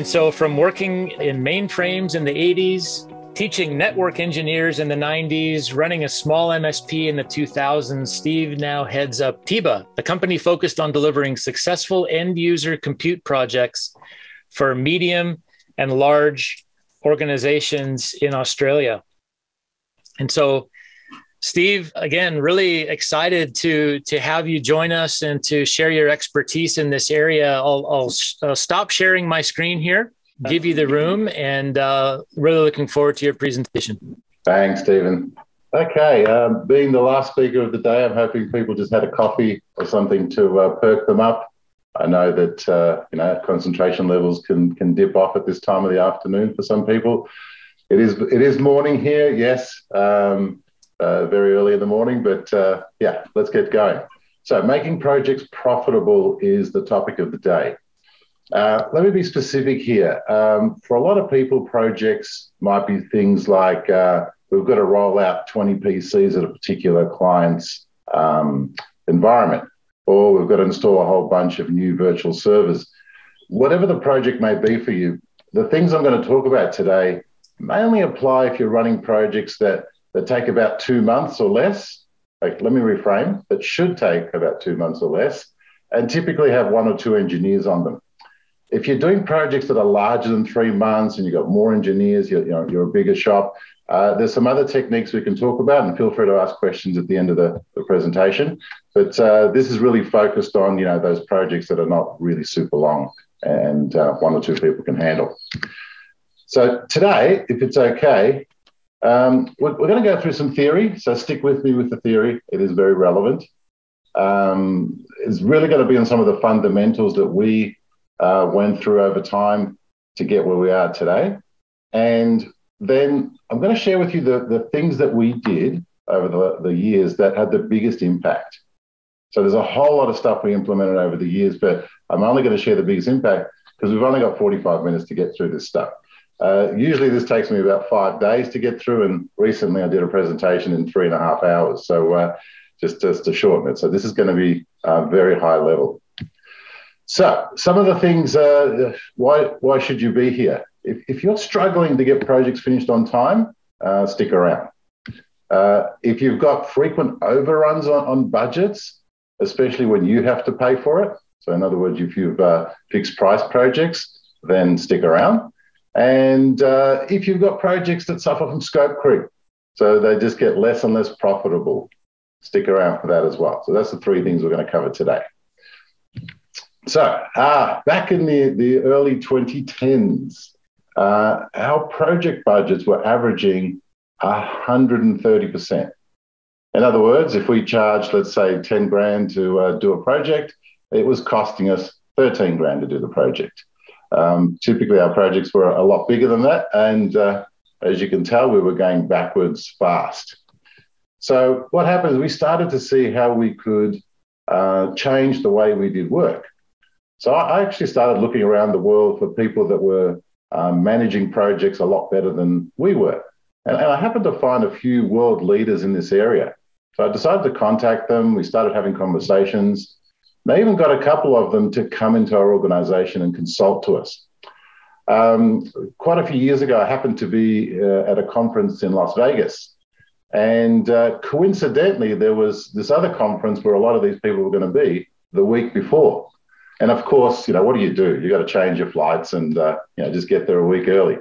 And so from working in mainframes in the 80s, teaching network engineers in the 90s, running a small MSP in the 2000s, Steve now heads up Teba, a company focused on delivering successful end-user compute projects for medium and large organizations in Australia. And so, Steve, again, really excited to have you join us and to share your expertise in this area. I'll stop sharing my screen here, give you the room, and really looking forward to your presentation. Thanks, Stephen. Okay, being the last speaker of the day, I'm hoping people just had a coffee or something to perk them up. I know that concentration levels can dip off at this time of the afternoon for some people. It is morning here, yes, very early in the morning, but yeah, let's get going. So making projects profitable is the topic of the day. Let me be specific here. For a lot of people, projects might be things like we've got to roll out 20 PCs at a particular client's environment, or we've got to install a whole bunch of new virtual servers. Whatever the project may be for you, the things I'm going to talk about today mainly apply if you're running projects that take about 2 months or less. Let me reframe, that should take about 2 months or less, and typically have 1 or 2 engineers on them. If you're doing projects that are larger than 3 months and you've got more engineers, you're a bigger shop, there's some other techniques we can talk about, and feel free to ask questions at the end of the presentation. But this is really focused on those projects that are not really super long and 1 or 2 people can handle. So today, if it's okay, we're going to go through some theory. So stick with me with the theory. It is very relevant. It's really going to be on some of the fundamentals that we went through over time to get where we are today. And then I'm going to share with you the things that we did over the years that had the biggest impact. So there's a whole lot of stuff we implemented over the years, but I'm only going to share the biggest impact because we've only got 45 minutes to get through this stuff. Usually this takes me about 5 days to get through, and recently I did a presentation in 3.5 hours. So just to shorten it. So this is going to be very high level. So some of the things, why should you be here? If you're struggling to get projects finished on time, stick around. If you've got frequent overruns on budgets, especially when you have to pay for it, so in other words, if you've fixed price projects, then stick around. And if you've got projects that suffer from scope creep, so they just get less and less profitable, stick around for that as well. So that's the 3 things we're going to cover today. So back in the early 2010s, our project budgets were averaging 130%. In other words, if we charged, let's say, 10 grand to do a project, it was costing us 13 grand to do the project. Typically, our projects were a lot bigger than that. And as you can tell, we were going backwards fast. So what happened is we started to see how we could change the way we did work. So I actually started looking around the world for people that were managing projects a lot better than we were. And I happened to find a few world leaders in this area. So I decided to contact them. We started having conversations. They even got a couple of them to come into our organization and consult to us. Quite a few years ago, I happened to be at a conference in Las Vegas. And coincidentally, there was this other conference where a lot of these people were going to be the week before. And of course, what do? You got to change your flights and just get there a week early.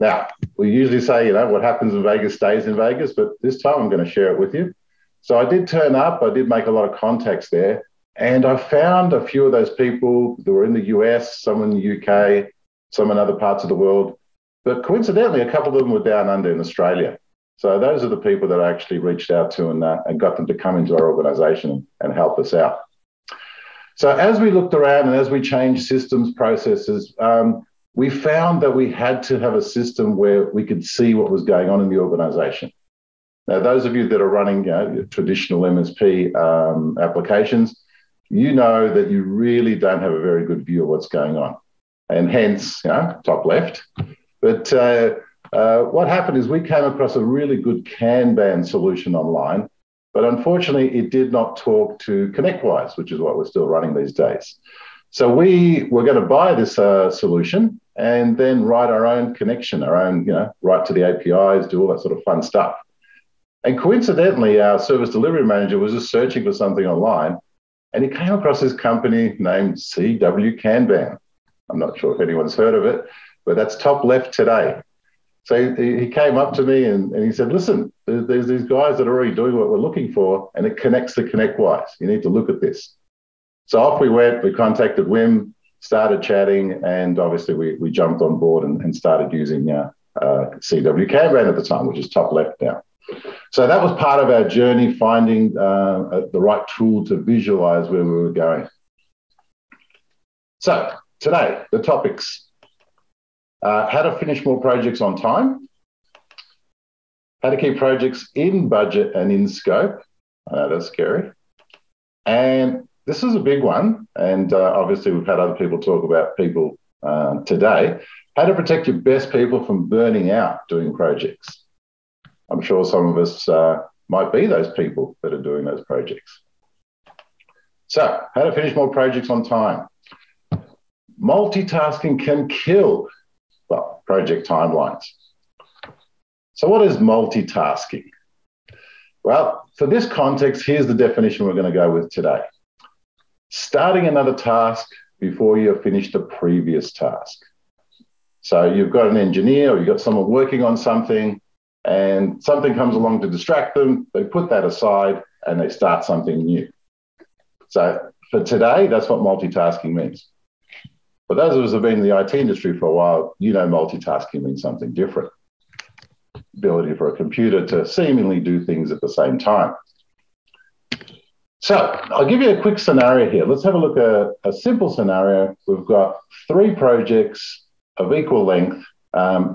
Now, we usually say, what happens in Vegas stays in Vegas, but this time I'm going to share it with you. So I did turn up. I did make a lot of contacts there. And I found a few of those people that were in the US, some in the UK, some in other parts of the world. But coincidentally, a couple of them were down under in Australia. So those are the people that I actually reached out to and got them to come into our organization and help us out. So as we looked around and as we changed systems, processes, we found that we had to have a system where we could see what was going on in the organization. Now, those of you that are running traditional MSP applications, you know that you really don't have a very good view of what's going on. And hence, top left. But what happened is we came across a really good Kanban solution online, but unfortunately, it did not talk to ConnectWise, which is what we're still running these days. So we were going to buy this solution and then write our own connection, our own, write to the APIs, do all that sort of fun stuff. And coincidentally, our service delivery manager was just searching for something online, and he came across this company named CW Kanban. I'm not sure if anyone's heard of it, but that's top left today. So he came up to me and he said, listen, there's these guys that are already doing what we're looking for, and it connects the ConnectWise. You need to look at this. So off we went, we contacted Wim, started chatting, and obviously we jumped on board and started using CW Kanban at the time, which is top left now. So that was part of our journey, finding the right tool to visualize where we were going. So today, the topics. How to finish more projects on time, how to keep projects in budget and in scope. I know that's scary. And this is a big one. And obviously, we've had other people talk about people today. How to protect your best people from burning out doing projects. I'm sure some of us might be those people that are doing those projects. So, how to finish more projects on time. Multitasking can kill, project timelines. So what is multitasking? Well, for this context, here's the definition we're going to go with today. Starting another task before you've finished the previous task. So you've got an engineer or you've got someone working on something and something comes along to distract them. They put that aside and they start something new. So for today, that's what multitasking means. For those of us who have been in the IT industry for a while, multitasking means something different. Ability for a computer to seemingly do things at the same time. So I'll give you a quick scenario here. Let's have a look at a simple scenario. We've got 3 projects of equal length.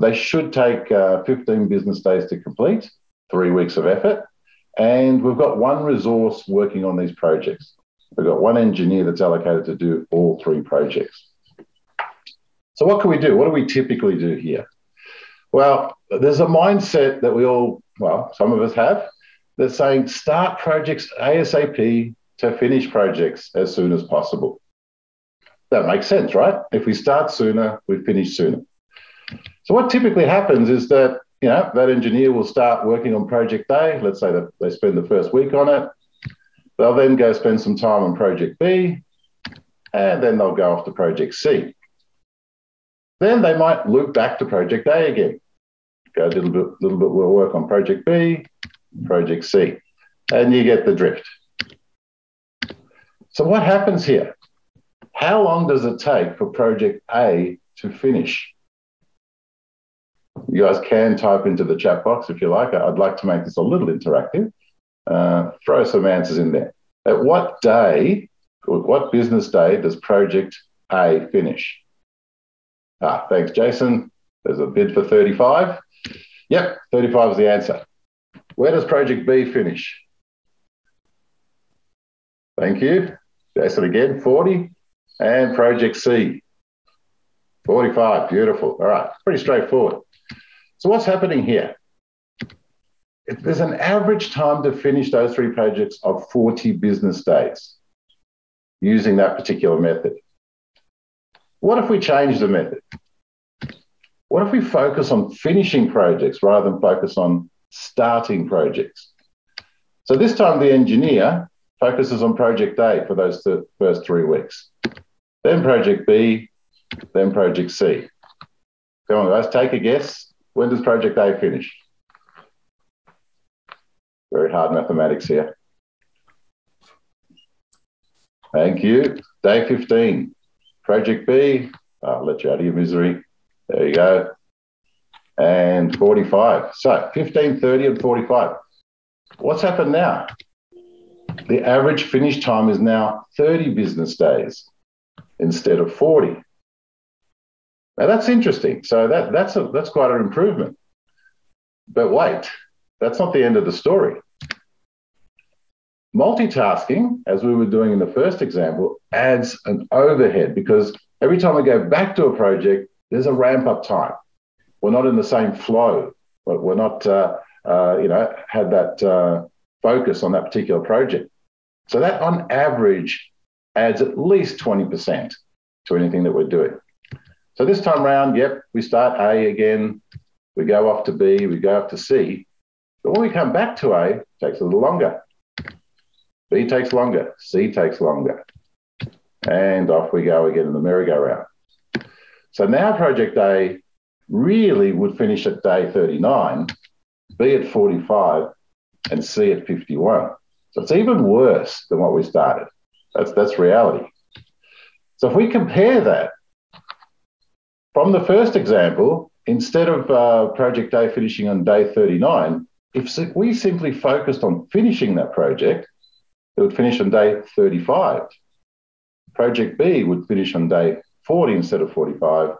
They should take 15 business days to complete, 3 weeks of effort. And we've got 1 resource working on these projects. We've got 1 engineer that's allocated to do all 3 projects. So what can we do? What do we typically do here? Well, there's a mindset that we all, some of us have, that's saying start projects ASAP to finish projects as soon as possible. That makes sense, right? If we start sooner, we finish sooner. So what typically happens is that, that engineer will start working on project A. Let's say that they spend the first week on it. They'll then go spend some time on project B, and then they'll go off to project C. Then they might loop back to project A again. Go a little bit work on project B, project C, and you get the drift. So what happens here? How long does it take for project A to finish? You guys can type into the chat box if you like. I'd like to make this a little interactive. Throw some answers in there. At what day, or what business day does project A finish? Thanks, Jason. There's a bid for 35. Yep, 35 is the answer. Where does project B finish? Thank you. Jason again, 40. And project C, 45. Beautiful. All right, pretty straightforward. So what's happening here? There's an average time to finish those 3 projects of 40 business days using that particular method. What if we change the method? What if we focus on finishing projects rather than focus on starting projects? So this time the engineer focuses on project A for those first 3 weeks, then project B, then project C. Come on, guys, take a guess. When does project A finish? Very hard mathematics here. Thank you. Day 15. Project B, I'll let you out of your misery. There you go. And 45. So 15, 30, and 45. What's happened now? The average finish time is now 30 business days instead of 40. Now that's interesting. So that's quite an improvement. But wait, that's not the end of the story. Multitasking, as we were doing in the first example, adds an overhead because every time we go back to a project, there's a ramp-up time. We're not in the same flow. We're not, had that focus on that particular project. So that, on average, adds at least 20% to anything that we're doing. So this time around, yep, we start A again, we go off to B, we go up to C. But when we come back to A, it takes a little longer. B takes longer, C takes longer. And off we go again in the merry-go-round. So now project A really would finish at day 39, B at 45, and C at 51. So it's even worse than what we started. That's reality. So if we compare that, from the first example, instead of project A finishing on day 39, if we simply focused on finishing that project, it would finish on day 35. Project B would finish on day 40 instead of 45,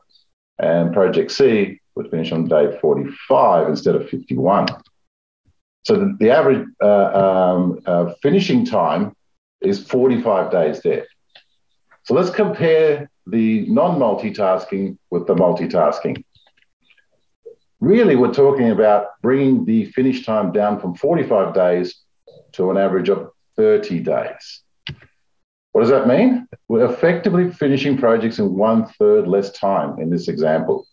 and project C would finish on day 45 instead of 51. So the average finishing time is 45 days there. So let's compare the non-multitasking with the multitasking. Really, we're talking about bringing the finish time down from 45 days to an average of 30 days. What does that mean? We're effectively finishing projects in 1/3 less time in this example.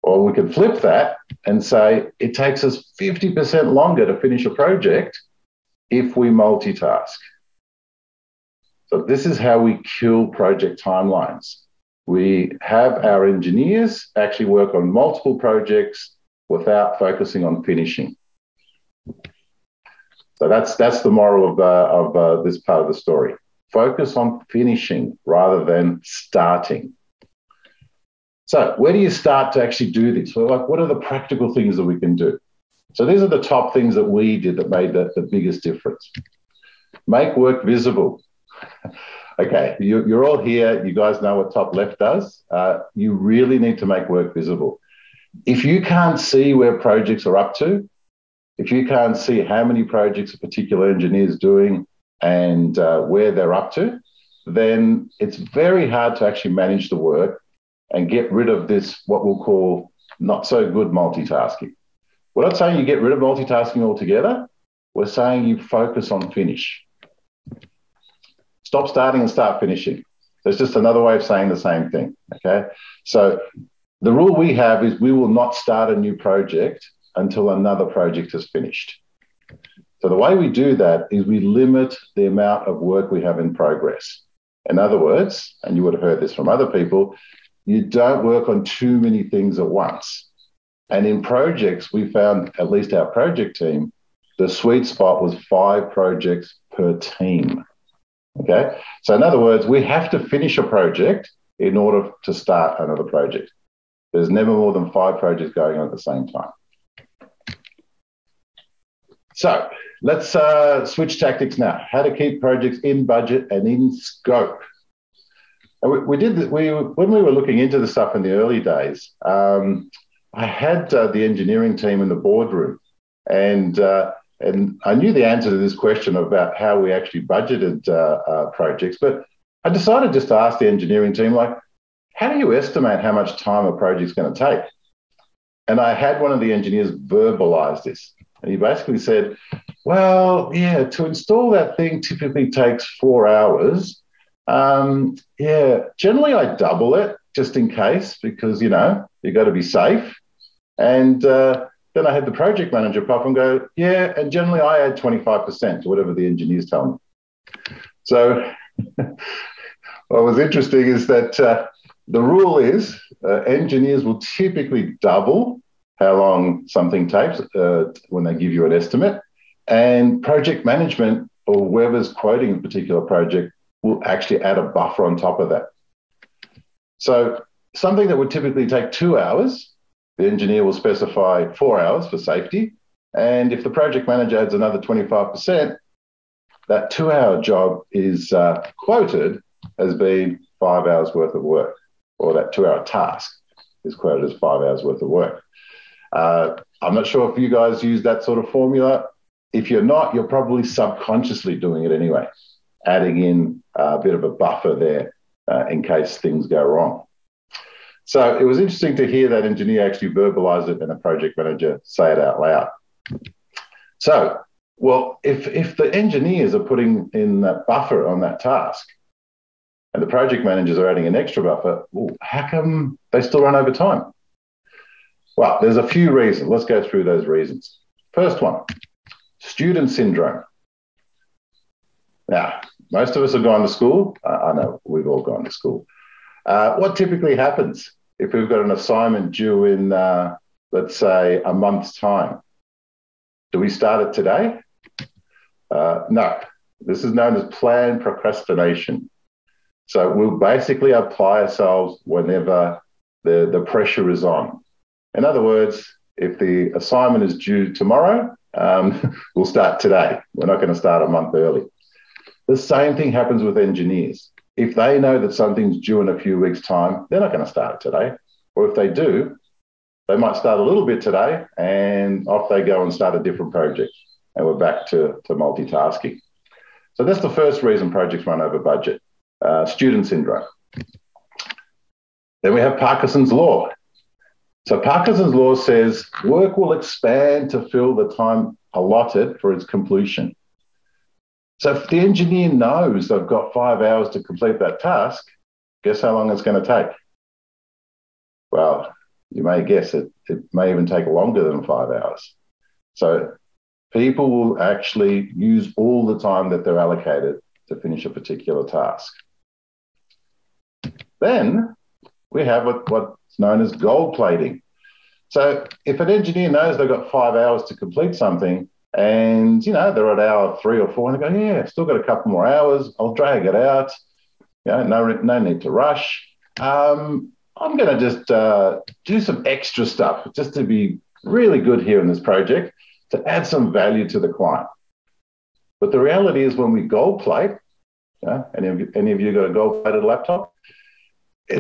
Or we can flip that and say it takes us 50% longer to finish a project if we multitask. So this is how we kill project timelines. We have our engineers actually work on multiple projects without focusing on finishing. So that's the moral of this part of the story. Focus on finishing rather than starting. So where do you start to actually do this? Well, like, what are the practical things that we can do? So these are the top things that we did that made the biggest difference. Make work visible. Okay, you're all here. You guys know what top left does. You really need to make work visible. If you can't see where projects are up to, if you can't see how many projects a particular engineer is doing and where they're up to, then it's very hard to actually manage the work and get rid of this, what we'll call not so good multitasking. We're not saying you get rid of multitasking altogether. We're saying you focus on finish. Stop starting and start finishing. There's just another way of saying the same thing, okay? So the rule we have is we will not start a new project until another project is finished. So the way we do that is we limit the amount of work we have in progress. In other words, and you would have heard this from other people, you don't work on too many things at once. And in projects, we found, at least our project team, the sweet spot was 5 projects per team. Okay, so in other words, we have to finish a project in order to start another project. There's never more than 5 projects going on at the same time. So let's switch tactics now. How to keep projects in budget and in scope. And we did this, when we were looking into the stuff in the early days, I had the engineering team in the boardroom, and I knew the answer to this question about how we actually budgeted projects, but I decided just to ask the engineering team, like, how do you estimate how much time a project's going to take? And I had one of the engineers verbalize this. And he basically said, well, yeah, to install that thing typically takes 4 hours. Yeah, generally I double it just in case because, you know, you got to be safe. And then I had the project manager pop and go, yeah, and generally I add 25% to whatever the engineers tell me. So what was interesting is that the rule is engineers will typically double how long something takes when they give you an estimate, and project management or whoever's quoting a particular project will actually add a buffer on top of that. So something that would typically take 2 hours, the engineer will specify 4 hours for safety. And if the project manager adds another 25%, that 2-hour job is quoted as being 5 hours worth of work, or that 2-hour task is quoted as 5 hours worth of work. I'm not sure if you guys use that sort of formula. If you're not, you're probably subconsciously doing it anyway, adding in a bit of a buffer there in case things go wrong. So it was interesting to hear that engineer actually verbalize it and a project manager say it out loud. So, well, if the engineers are putting in that buffer on that task, and the project managers are adding an extra buffer, well, how come they still run over time? Well, there's a few reasons. Let's go through those reasons. First one, student syndrome. Now, most of us have gone to school. I know we've all gone to school. What typically happens if we've got an assignment due in, let's say, a month's time? Do we start it today? No. This is known as planned procrastination. So we'll basically apply ourselves whenever the pressure is on. In other words, if the assignment is due tomorrow, we'll start today. We're not going to start a month early. The same thing happens with engineers. If they know that something's due in a few weeks' time, they're not going to start it today. Or if they do, they might start a little bit today and off they go and start a different project. And we're back to multitasking. So that's the first reason projects run over budget, student syndrome. Then we have Parkinsons Law. So Parkinsons Law says work will expand to fill the time allotted for its completion. So if the engineer knows they've got 5 hours to complete that task, guess how long it's going to take? Well, you may guess it may even take longer than 5 hours. So people will actually use all the time that they're allocated to finish a particular task. Then we have what's known as gold plating. So if an engineer knows they've got 5 hours to complete something and, they're at hour 3 or 4 and they go, yeah, still got a couple more hours, I'll drag it out, no need to rush. I'm going to just do some extra stuff just to be really good here in this project to add some value to the client. But the reality is when we gold plate, any of you got a gold plated laptop?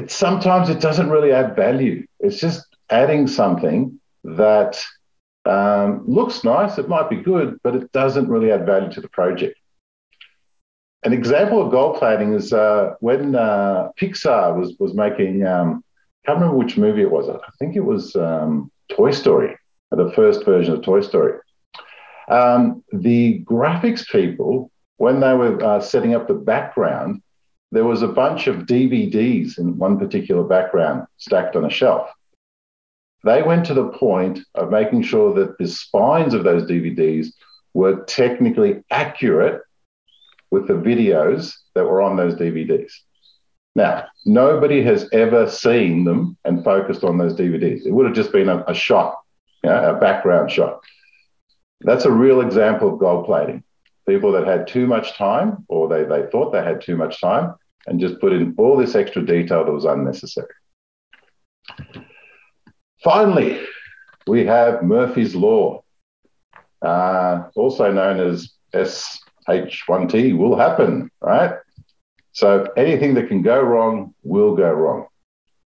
Sometimes it doesn't really add value. It's just adding something that looks nice, it might be good, but it doesn't really add value to the project. An example of gold plating is when Pixar was making, I can't remember which movie it was. I think it was Toy Story, the first version of Toy Story. The graphics people, when they were setting up the background, there was a bunch of DVDs in one particular background stacked on a shelf. They went to the point of making sure that the spines of those DVDs were technically accurate with the videos that were on those DVDs. Now, nobody has ever seen them and focused on those DVDs. It would have just been a shot, a background shot. That's a real example of gold plating. People that had too much time, or they thought they had too much time, and just put in all this extra detail that was unnecessary. Finally, we have Murphy's Law, also known as SH1T, will happen, right? So anything that can go wrong will go wrong.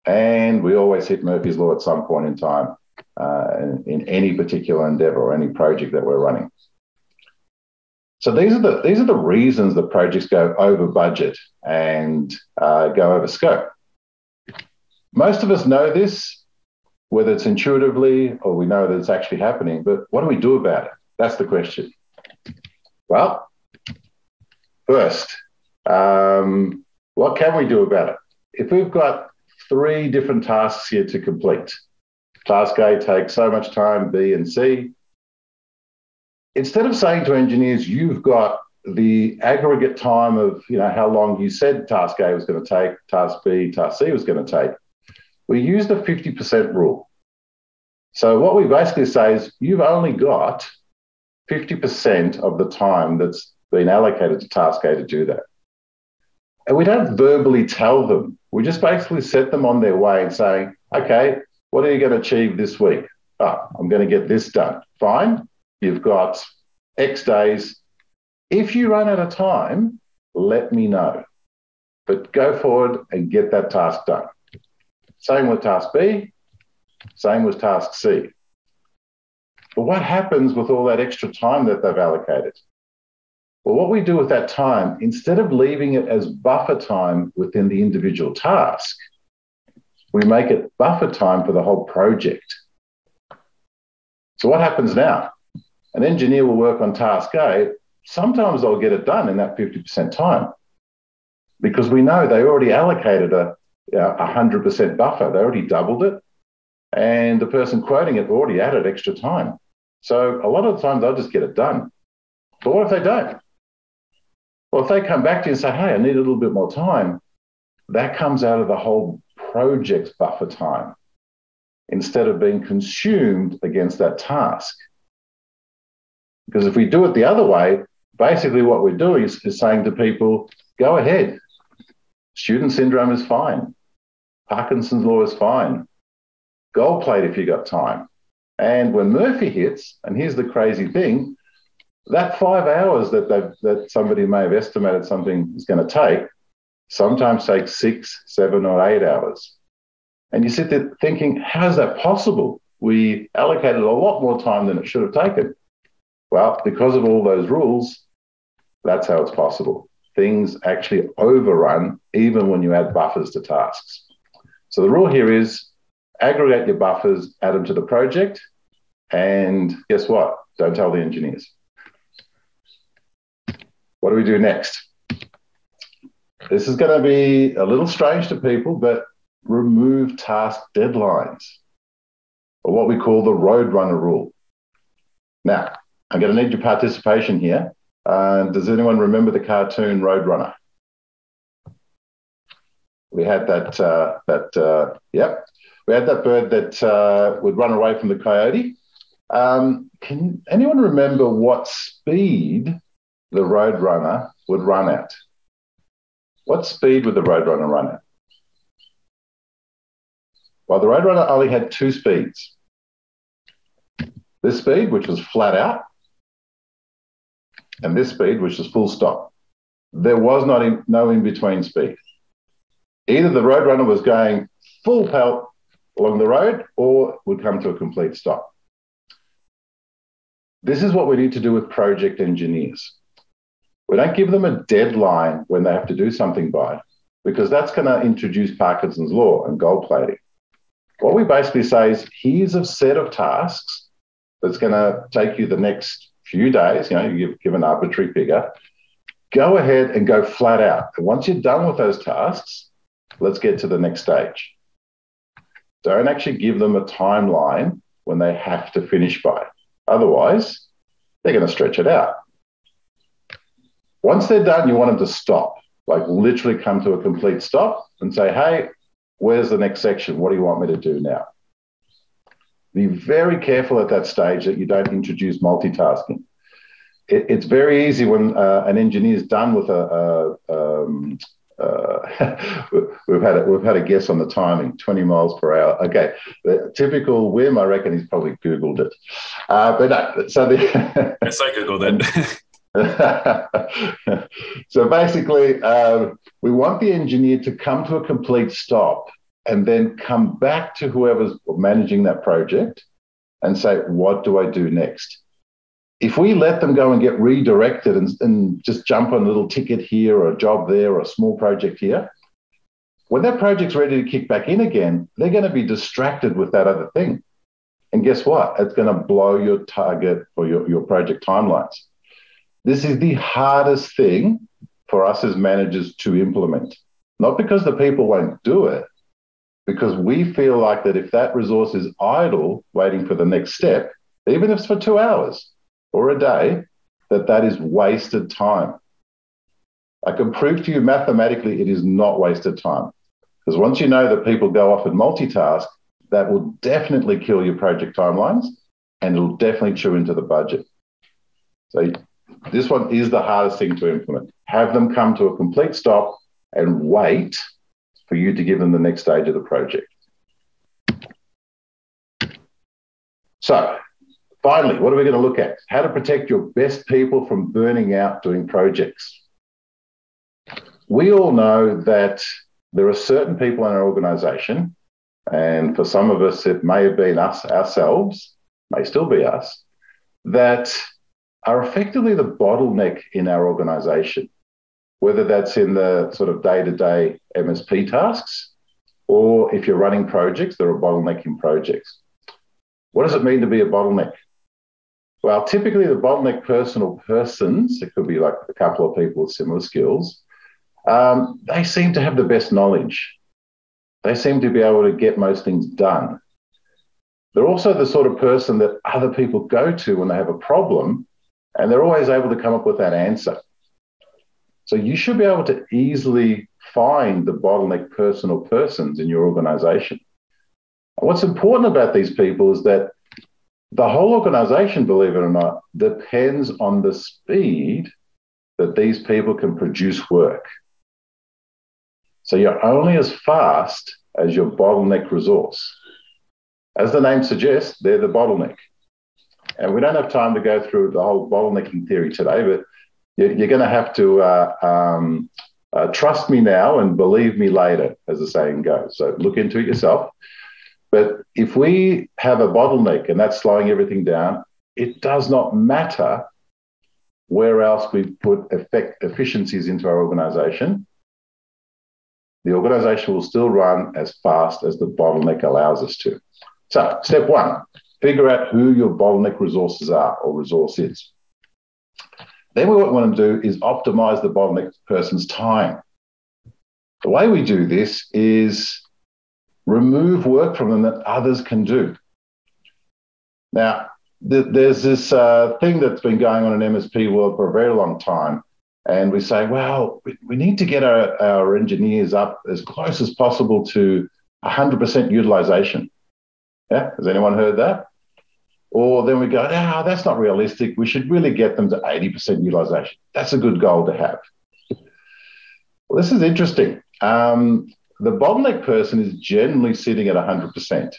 And we always hit Murphy's Law at some point in time in any particular endeavor or any project that we're running. So these are the reasons that projects go over budget and go over scope. Most of us know this, whether it's intuitively or we know that it's actually happening, but what do we do about it? That's the question. Well, first, what can we do about it? If we've got 3 different tasks here to complete, task A takes so much time, B and C, instead of saying to engineers, you've got the aggregate time of how long you said task A was going to take, task B, task C was going to take, we use the 50% rule. So what we basically say is you've only got 50% of the time that's been allocated to task A to do that. And we don't verbally tell them. We just basically set them on their way and saying, okay, what are you going to achieve this week? I'm going to get this done. Fine. You've got X days. If you run out of time, let me know. But go forward and get that task done. Same with task B, same with task C. But what happens with all that extra time that they've allocated? Well, what we do with that time, instead of leaving it as buffer time within the individual task, we make it buffer time for the whole project. So what happens now? An engineer will work on task A. Sometimes they'll get it done in that 50% time. because we know they already allocated a 100% buffer. They already doubled it, and the person quoting it already added extra time. So a lot of the time they'll just get it done. But what if they don't? Well, if they come back to you and say, hey, I need a little bit more time, that comes out of the whole project's buffer time instead of being consumed against that task. Because if we do it the other way, basically what we're doing is saying to people, go ahead. Student syndrome is fine. Parkinson's Law is fine. Gold plate if you got time. And when Murphy hits, and here's the crazy thing, that 5 hours that somebody may have estimated something is going to take sometimes takes 6, 7, or 8 hours. And you sit there thinking, how is that possible? We allocated a lot more time than it should have taken. Well, because of all those rules, that's how it's possible. Things actually overrun even when you add buffers to tasks. So the rule here is aggregate your buffers, add them to the project, and guess what? Don't tell the engineers. What do we do next? This is going to be a little strange to people, but remove task deadlines, or what we call the Roadrunner rule. Now, I'm going to need your participation here. Does anyone remember the cartoon Roadrunner? We had we had that bird that would run away from the coyote. Can anyone remember what speed the Roadrunner would run at? What speed would the Roadrunner run at? Well, the Roadrunner only had 2 speeds. This speed, which was flat out, and this speed, which is full stop. There was no in-between speed. Either the Roadrunner was going full pelt along the road or would come to a complete stop. This is what we need to do with project engineers. We don't give them a deadline when they have to do something by, because that's going to introduce Parkinson's Law and gold plating. What we basically say is, here's a set of tasks that's going to take you the next few days. You give an arbitrary figure. Go ahead and go flat out. And once you're done with those tasks, let's get to the next stage. Don't actually give them a timeline when they have to finish by. Otherwise, they're going to stretch it out. Once they're done, you want them to stop, like literally come to a complete stop and say, hey, where's the next section? What do you want me to do now? Be very careful at that stage that you don't introduce multitasking. It's very easy when an engineer is done with we've had a guess on the timing, 20 miles per hour. Okay, the typical whim, I reckon he's probably Googled it. But no, so yes, I Googled it. So basically, we want the engineer to come to a complete stop and then come back to whoever's managing that project and say, what do I do next? If we let them go and get redirected and just jump on a little ticket here or a job there or a small project here, when that project's ready to kick back in again, they're going to be distracted with that other thing. And guess what? It's going to blow your target or your project timelines. This is the hardest thing for us as managers to implement, not because the people won't do it, because we feel like that if that resource is idle waiting for the next step, even if it's for 2 hours or a day, that is wasted time. I can prove to you mathematically it is not wasted time, because once you know that people go off and multitask, that will definitely kill your project timelines and it'll definitely chew into the budget. So this one is the hardest thing to implement. Have them come to a complete stop and wait for you to give them the next stage of the project. So finally, what are we going to look at? How to protect your best people from burning out doing projects. We all know that there are certain people in our organization, and for some of us, it may have been us ourselves, may still be us, that are effectively the bottleneck in our organization, whether that's in the sort of day-to-day MSP tasks, or if you're running projects, there are bottleneck in projects. What does it mean to be a bottleneck? Well, typically the bottleneck person or persons, it could be like a couple of people with similar skills, they seem to have the best knowledge. They seem to be able to get most things done. They're also the sort of person that other people go to when they have a problem, and they're always able to come up with that answer. So you should be able to easily find the bottleneck person or persons in your organization. And what's important about these people is that the whole organization, believe it or not, depends on the speed that these people can produce work. So you're only as fast as your bottleneck resource. As the name suggests, they're the bottleneck. And we don't have time to go through the whole bottlenecking theory today, but you're going to have to trust me now and believe me later, as the saying goes. So look into it yourself. But if we have a bottleneck and that's slowing everything down, it does not matter where else we put efficiencies into our organization. The organization will still run as fast as the bottleneck allows us to. So step one, figure out who your bottleneck resources are or resource is. Then what we want to do is optimize the bottleneck person's time. The way we do this is remove work from them that others can do. Now, there's this thing that's been going on in MSP world for a very long time. And we say, well, we need to get our engineers up as close as possible to 100% utilization. Yeah, has anyone heard that? Or then we go, that's not realistic. We should really get them to 80% utilization. That's a good goal to have. Well, this is interesting. The bottleneck person is generally sitting at 100%.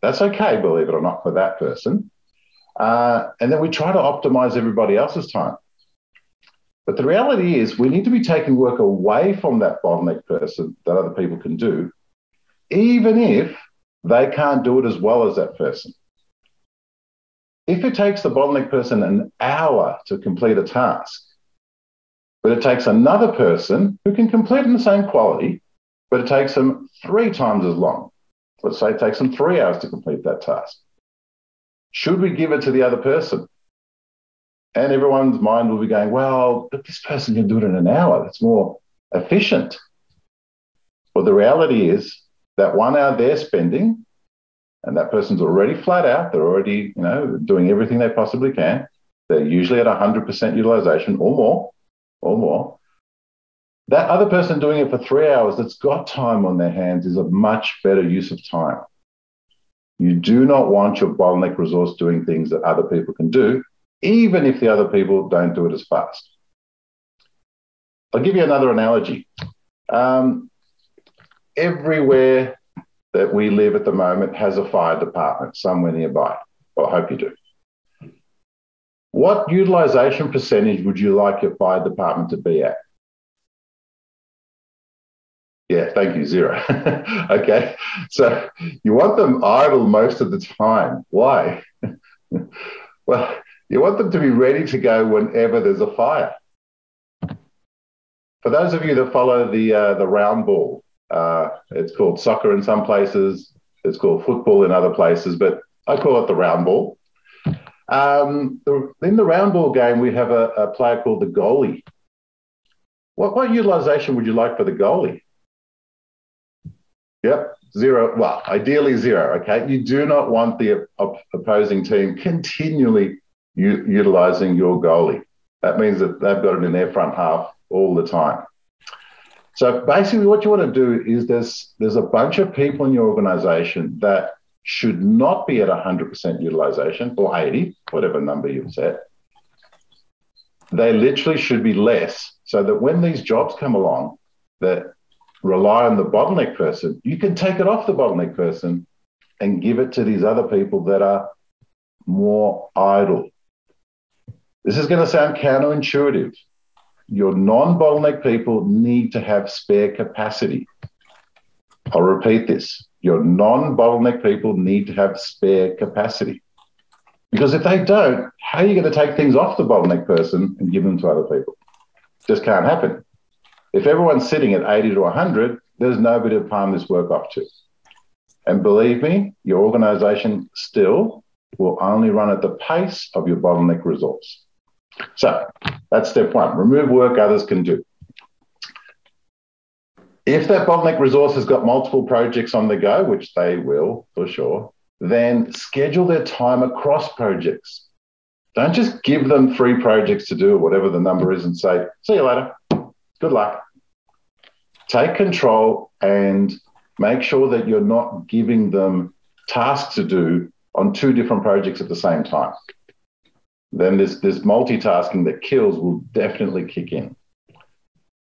That's okay, believe it or not, for that person. And then we try to optimize everybody else's time. But the reality is we need to be taking work away from that bottleneck person that other people can do, even if they can't do it as well as that person. If it takes the bottleneck person an hour to complete a task, but it takes another person who can complete it in the same quality, but it takes them 3 times as long. Let's say it takes them 3 hours to complete that task. Should we give it to the other person? And everyone's mind will be going, well, but this person can do it in an hour. That's more efficient. Well, the reality is that 1 hour they're spending, and that person's already flat out. They're already, doing everything they possibly can. They're usually at 100% utilization or more. That other person doing it for 3 hours that's got time on their hands is a much better use of time. You do not want your bottleneck resource doing things that other people can do, even if the other people don't do it as fast. I'll give you another analogy. Everywhere that we live at the moment has a fire department somewhere nearby. Well, I hope you do. What utilization percentage would you like your fire department to be at? Yeah, thank you, 0. Okay, so you want them idle most of the time. Why? Well, you want them to be ready to go whenever there's a fire. For those of you that follow the round ball, it's called soccer in some places, it's called football in other places, but I call it the round ball. In the round ball game, we have a player called the goalie. What utilization would you like for the goalie? Yep, 0. Well, ideally 0, okay? You do not want the opposing team continually utilizing your goalie. That means that they've got it in their front half all the time. So basically what you want to do is there's a bunch of people in your organization that should not be at 100% utilization or 80, whatever number you've set. They literally should be less so that when these jobs come along that rely on the bottleneck person, you can take it off the bottleneck person and give it to these other people that are more idle. This is going to sound counterintuitive. Your non-bottleneck people need to have spare capacity. I'll repeat this. Your non-bottleneck people need to have spare capacity. Because if they don't, how are you going to take things off the bottleneck person and give them to other people? Just can't happen. If everyone's sitting at 80 to 100, there's nobody to palm this work off to. And believe me, your organization still will only run at the pace of your bottleneck resource. So that's step 1. Remove work others can do. If that bottleneck resource has got multiple projects on the go, which they will for sure, then schedule their time across projects. Don't just give them 3 projects to do, whatever the number is, and say, see you later, good luck. Take control and make sure that you're not giving them tasks to do on 2 different projects at the same time. Then this multitasking that kills will definitely kick in.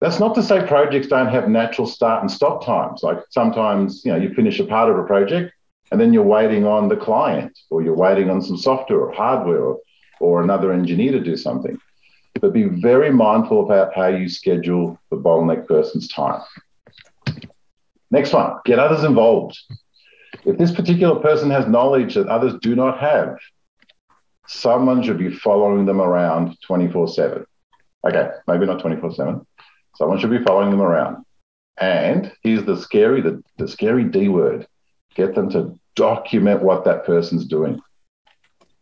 That's not to say projects don't have natural start and stop times. Like sometimes, you finish a part of a project and then you're waiting on the client, or you're waiting on some software or hardware or another engineer to do something. But be very mindful about how you schedule the bottleneck person's time. Next one, get others involved. If this particular person has knowledge that others do not have, someone should be following them around 24/7. Okay, maybe not 24/7. Someone should be following them around. And here's the scary D word. Get them to document what that person's doing.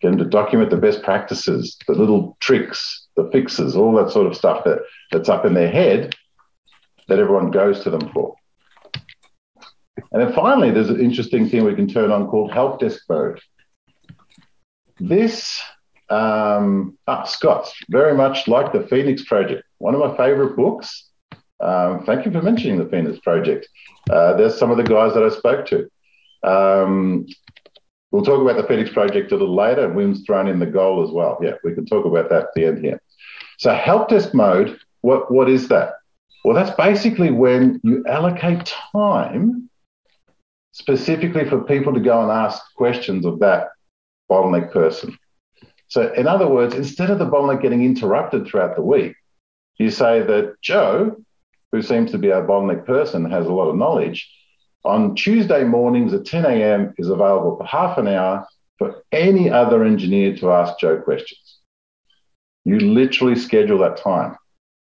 Get them to document the best practices, the little tricks, the fixes, all that sort of stuff that's up in their head that everyone goes to them for. And then finally, there's an interesting thing we can turn on called help desk mode. This, Scott's very much like the Phoenix Project, one of my favorite books. Thank you for mentioning the Phoenix Project. There's some of the guys that I spoke to. We'll talk about the Phoenix Project a little later, and Wim's thrown in the goal as well. Yeah, we can talk about that at the end here. So help desk mode, what is that? Well, that's basically when you allocate time specifically for people to go and ask questions of that bottleneck person. So in other words, instead of the bottleneck getting interrupted throughout the week, you say that Joe, who seems to be our bottleneck person, has a lot of knowledge, on Tuesday mornings at 10 a.m. is available for half an hour for any other engineer to ask Joe questions. You literally schedule that time.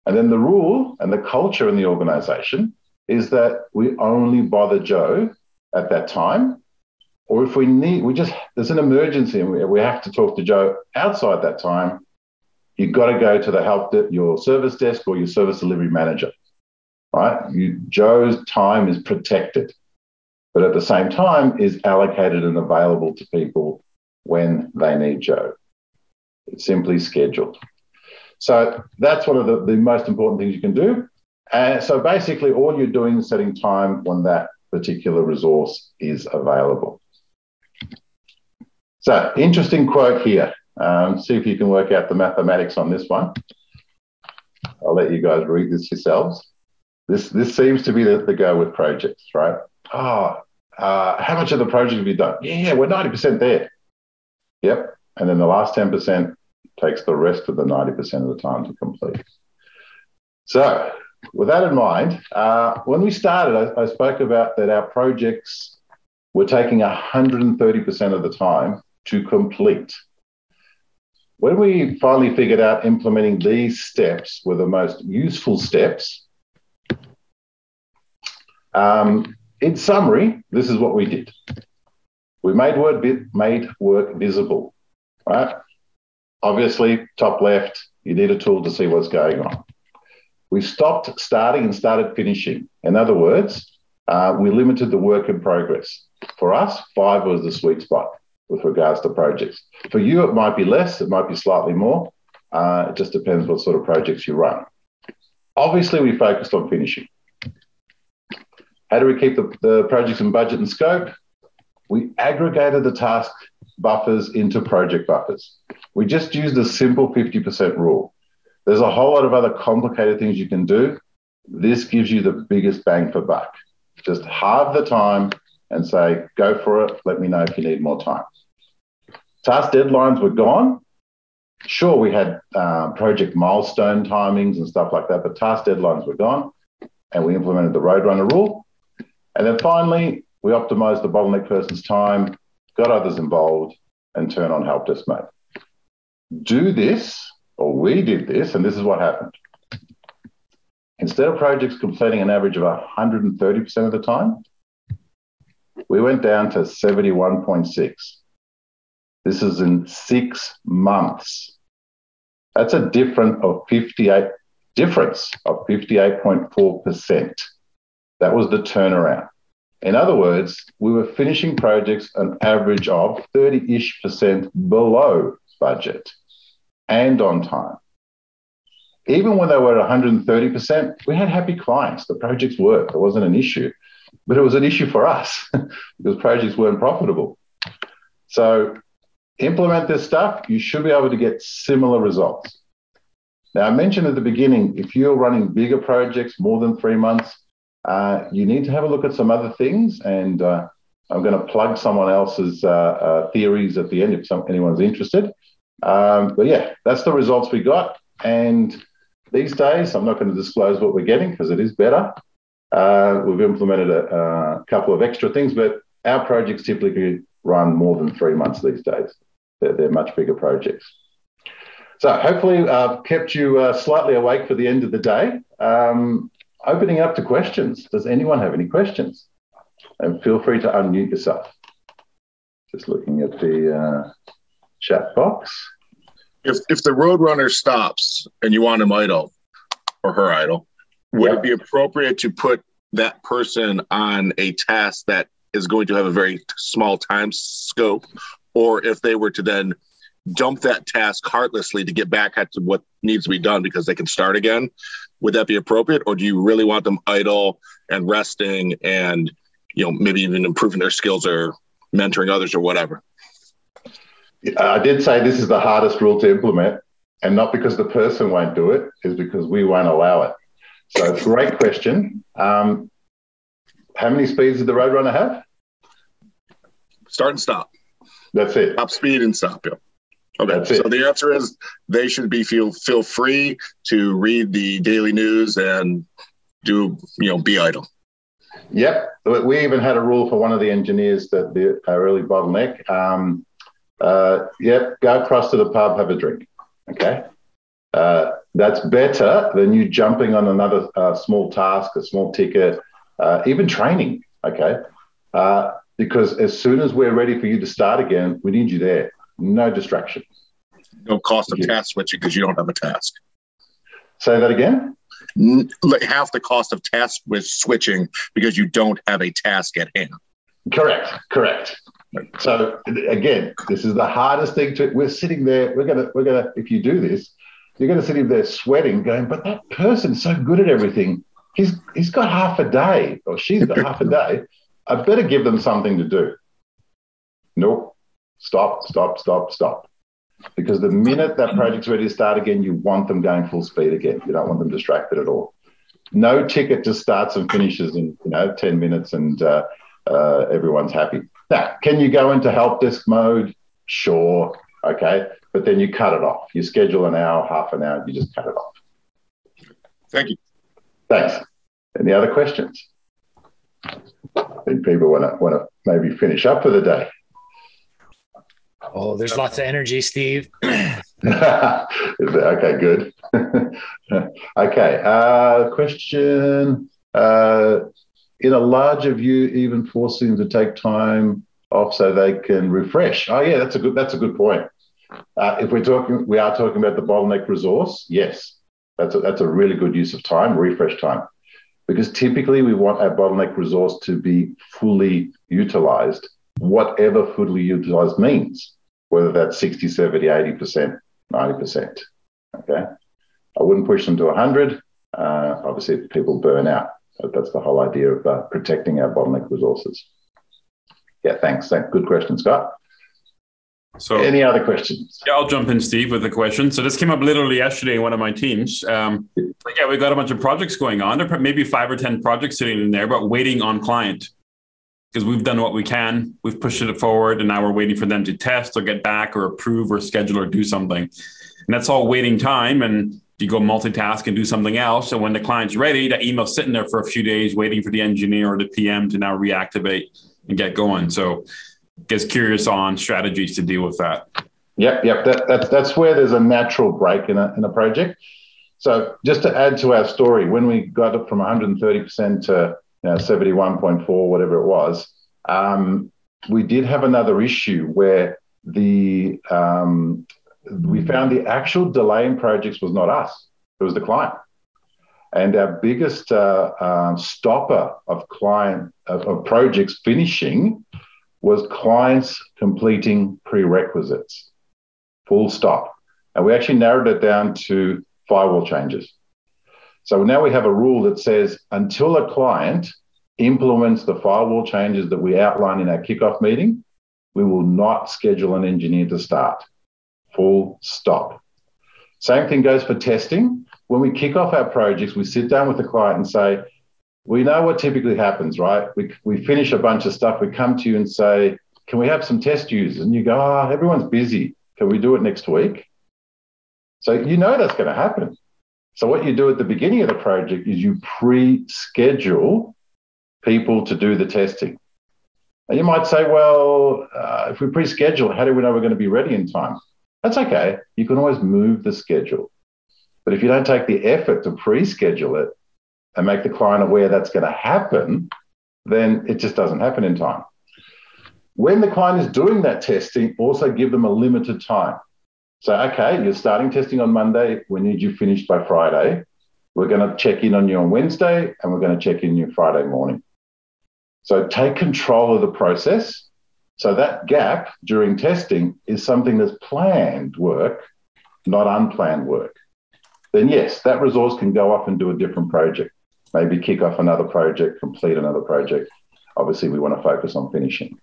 And then the rule and the culture in the organization is that we only bother Joe at that time, or if there's an emergency and we have to talk to Joe outside that time, you've got to go to your service desk or your service delivery manager, right? Joe's time is protected, but at the same time is allocated and available to people when they need Joe. It's simply scheduled. So that's one of the most important things you can do. And so basically all you're doing is setting time when that particular resource is available. So interesting quote here. See if you can work out the mathematics on this one. I'll let you guys read this yourselves. This seems to be the go with projects, right? How much of the project have you done? Yeah, we're 90% there. Yep. And then the last 10% takes the rest of the 90% of the time to complete. So with that in mind, when we started, I spoke about that our projects were taking 130% of the time to complete. When we finally figured out implementing these steps were the most useful steps, in summary, this is what we did. We made work visible, right? Obviously, top left, you need a tool to see what's going on. We stopped starting and started finishing. In other words, we limited the work in progress. For us, 5 was the sweet spot with regards to projects. For you, it might be less, it might be slightly more. It just depends what sort of projects you run. Obviously, we focused on finishing. How do we keep the projects in budget and scope? We aggregated the task buffers into project buffers. We just used a simple 50% rule. There's a whole lot of other complicated things you can do. This gives you the biggest bang for buck. Just halve the time and say, go for it. Let me know if you need more time. Task deadlines were gone. Sure, we had project milestone timings and stuff like that, but task deadlines were gone, and we implemented the Roadrunner rule. And then finally, we optimized the bottleneck person's time, got others involved, and turn on help desk mode. Do this, or we did this, and this is what happened. Instead of projects completing an average of 130% of the time, we went down to 71.6. This is in 6 months. That's a difference of 58.4%. That was the turnaround. In other words, we were finishing projects an average of 30-ish% below budget and on time. Even when they were at 130%, we had happy clients. The projects worked. It wasn't an issue. But it was an issue for us because projects weren't profitable. So implement this stuff, you should be able to get similar results. Now, I mentioned at the beginning, if you're running bigger projects, more than 3 months, you need to have a look at some other things. And I'm going to plug someone else's theories at the end if anyone's interested. But yeah, that's the results we got. And these days, I'm not going to disclose what we're getting because it is better. We've implemented a couple of extra things, but our projects typically run more than 3 months these days. They're much bigger projects. So hopefully I've kept you slightly awake for the end of the day. Opening up to questions. Does anyone have any questions? And feel free to unmute yourself. Just looking at the chat box. If the Roadrunner stops and you want him idle or her idle, would it be appropriate to put that person on a task that is going to have a very small time scope? Or if they were to then dump that task heartlessly to get back at what needs to be done because they can start again, would that be appropriate? Or do you really want them idle and resting and, maybe even improving their skills or mentoring others or whatever? I did say this is the hardest rule to implement, and not because the person won't do it, is because we won't allow it. So great question. How many speeds did the Roadrunner have? Start and stop. That's it. Top speed and stop. Yeah. Okay. So the answer is they should feel free to read the daily news and be idle. Yep. We even had a rule for one of the engineers that our early bottleneck. Go across to the pub, have a drink. Okay. That's better than you jumping on another small task, a small ticket, even training. Okay. Because as soon as we're ready for you to start again, we need you there. No distraction. No cost of task switching because you don't have a task. Say that again? Half the cost of task switching because you don't have a task at hand. Correct. So again, this is the hardest thing we're sitting there. We're gonna, if you do this, you're gonna sit there sweating, going, but that person's so good at everything. He's got half a day, or she's got half a day. I better give them something to do. Nope. Stop. Because the minute that project's ready to start again, you want them going full speed again. You don't want them distracted at all. No ticket just starts and finishes in 10 minutes and everyone's happy. Now, can you go into help desk mode? Sure. Okay. But then you cut it off. You schedule an hour, half an hour, you just cut it off. Thank you. Thanks. Any other questions? I think people want to maybe finish up for the day. Oh, there's lots of energy, Steve. Okay, good. Okay, question. In a larger view, even forcing them to take time off so they can refresh. Oh, yeah, that's a good point. If we are talking about the bottleneck resource, yes, that's a really good use of time, refresh time. Because typically we want our bottleneck resource to be fully utilized, whatever fully utilized means, whether that's 60, 70, 80%, 90%. Okay. I wouldn't push them to 100. Obviously, people burn out. That's the whole idea of protecting our bottleneck resources. Yeah, thanks. Good question, Scott. So, any other questions? Yeah, I'll jump in, Steve, with a question. So this came up literally yesterday in one of my teams. We've got a bunch of projects going on. There are maybe 5 or 10 projects sitting in there, but waiting on client. Because we've done what we can. We've pushed it forward, and now we're waiting for them to test or get back or approve or schedule or do something. And that's all waiting time. And you go multitask and do something else. And when the client's ready, that email's sitting there for a few days waiting for the engineer or the PM to now reactivate and get going. So gets curious on strategies to deal with that. Yep. That's where there's a natural break in a project. So just to add to our story, when we got it from 130% to 71.4, whatever it was, we did have another issue where we found the actual delay in projects was not us, it was the client. And our biggest stopper of projects finishing was clients completing prerequisites. Full stop. And we actually narrowed it down to firewall changes. So now we have a rule that says until a client implements the firewall changes that we outline in our kickoff meeting, we will not schedule an engineer to start. Full stop. Same thing goes for testing. When we kick off our projects, we sit down with the client and say, we know what typically happens, right? We finish a bunch of stuff. We come to you and say, can we have some test users? And you go, everyone's busy. Can we do it next week? So you know that's going to happen. So what you do at the beginning of the project is you pre-schedule people to do the testing. And you might say, well, if we pre-schedule, how do we know we're going to be ready in time? That's okay. You can always move the schedule. But if you don't take the effort to pre-schedule it and make the client aware that's going to happen, then it just doesn't happen in time. When the client is doing that testing, also give them a limited time. So, okay, you're starting testing on Monday. We need you finished by Friday. We're going to check in on you on Wednesday, and we're going to check in you Friday morning. So take control of the process. So that gap during testing is something that's planned work, not unplanned work. Then yes, that resource can go off and do a different project. Maybe kick off another project, complete another project. Obviously, we want to focus on finishing.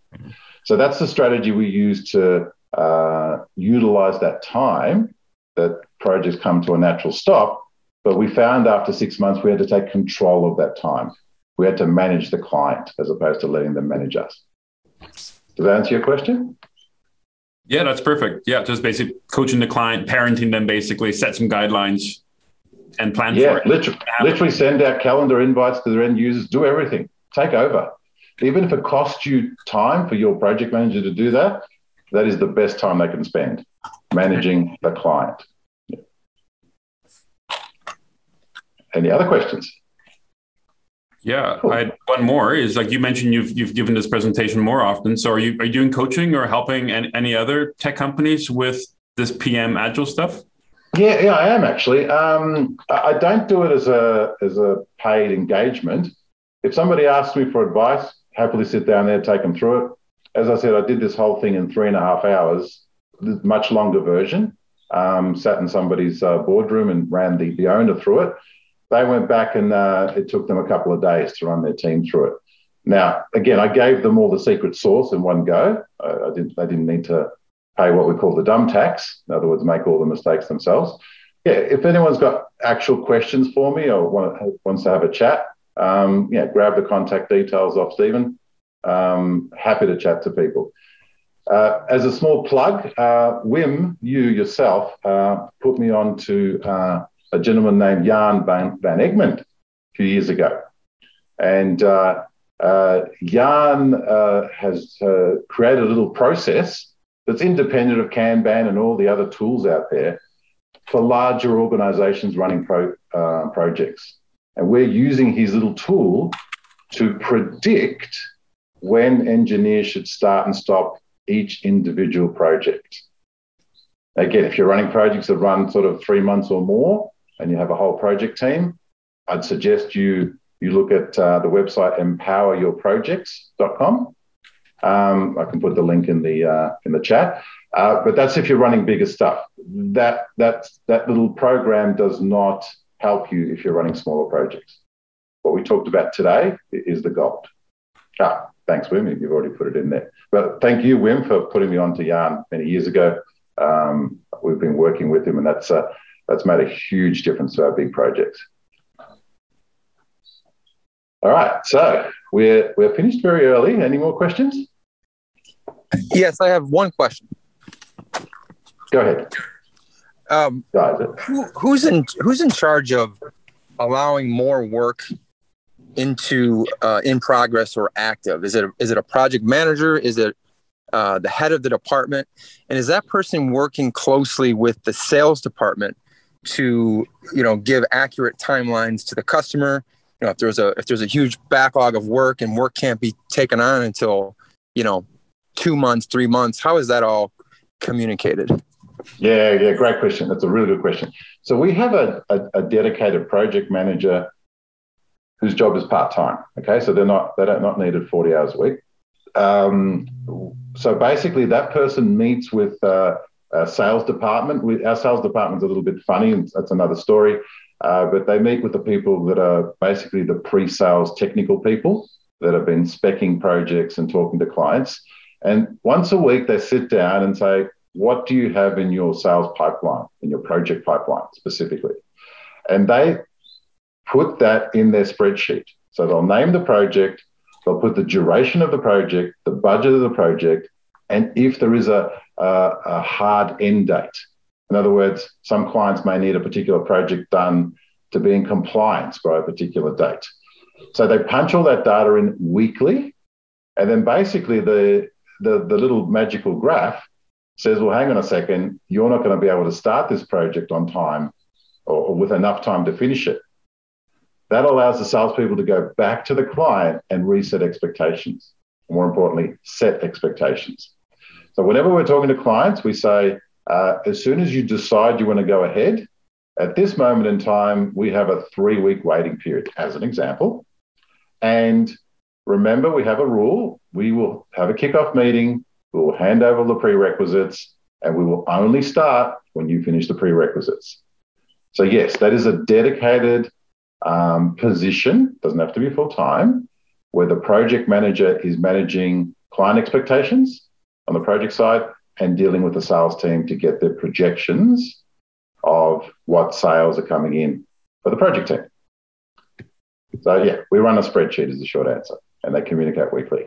So that's the strategy we use to utilize that time that projects come to a natural stop. But we found after 6 months, we had to take control of that time. We had to manage the client as opposed to letting them manage us. Does that answer your question? Yeah, that's perfect. Yeah, just basically coaching the client, parenting them, basically set some guidelines and plan for it. Literally send out calendar invites to their end users, do everything, take over. Even if it costs you time for your project manager to do that, that is the best time they can spend managing the client. Yeah. Any other questions? Yeah, cool. I had one more. Is like you mentioned, you've given this presentation more often. So are you doing coaching or helping any other tech companies with this PM Agile stuff? Yeah, I am actually. I don't do it as a paid engagement. If somebody asks me for advice, happily sit down there, take them through it. As I said, I did this whole thing in 3.5 hours, much longer version. Sat in somebody's boardroom and ran the owner through it. They went back and it took them a couple of days to run their team through it. Now, again, I gave them all the secret sauce in one go. They didn't need to pay what we call the dumb tax. In other words, make all the mistakes themselves. Yeah, if anyone's got actual questions for me or wants to have a chat, grab the contact details off Stephen. Happy to chat to people. As a small plug, Wim, you yourself put me on to a gentleman named Jan van Egmond a few years ago. And Jan has created a little process that's independent of Kanban and all the other tools out there for larger organizations running projects. And we're using his little tool to predict when engineers should start and stop each individual project. Again, if you're running projects that run sort of 3 months or more and you have a whole project team, I'd suggest you look at the website empoweryourprojects.com. I can put the link in the chat. But that's if you're running bigger stuff. That little program does not help you if you're running smaller projects. What we talked about today is the gold. Thanks, Wim. You've already put it in there. But thank you, Wim, for putting me on to Jan many years ago. We've been working with him, and that's made a huge difference to our big projects. All right, so we're finished very early. Any more questions? Yes, I have one question. Go ahead. Who's in charge of allowing more work into in progress or active? Is it a project manager? Is it the head of the department? And is that person working closely with the sales department to give accurate timelines to the customer? If there's a huge backlog of work and work can't be taken on until 2 months, 3 months, how is that all communicated? Yeah, great question. That's a really good question. So we have a dedicated project manager whose job is part-time. Okay, so they're not needed 40 hours a week. So basically, that person meets with our sales department. Our sales department's a little bit funny, and that's another story. But they meet with the people that are basically the pre-sales technical people that have been speccing projects and talking to clients. And once a week, they sit down and say, what do you have in your sales pipeline, in your project pipeline specifically? And they put that in their spreadsheet. So they'll name the project, they'll put the duration of the project, the budget of the project, and if there is a hard end date. In other words, some clients may need a particular project done to be in compliance by a particular date. So they punch all that data in weekly, and then basically the little magical graph says, well, hang on a second, you're not going to be able to start this project on time or with enough time to finish it. That allows the salespeople to go back to the client and reset expectations. More importantly, set expectations. So whenever we're talking to clients, we say, as soon as you decide you want to go ahead, at this moment in time, we have a 3-week waiting period, as an example. And remember, we have a rule. We will have a kickoff meeting. We will hand over the prerequisites, and we will only start when you finish the prerequisites. So yes, that is a dedicated position, doesn't have to be full-time, where the project manager is managing client expectations on the project side and dealing with the sales team to get their projections of what sales are coming in for the project team. So yeah, we run a spreadsheet is the short answer, and they communicate weekly.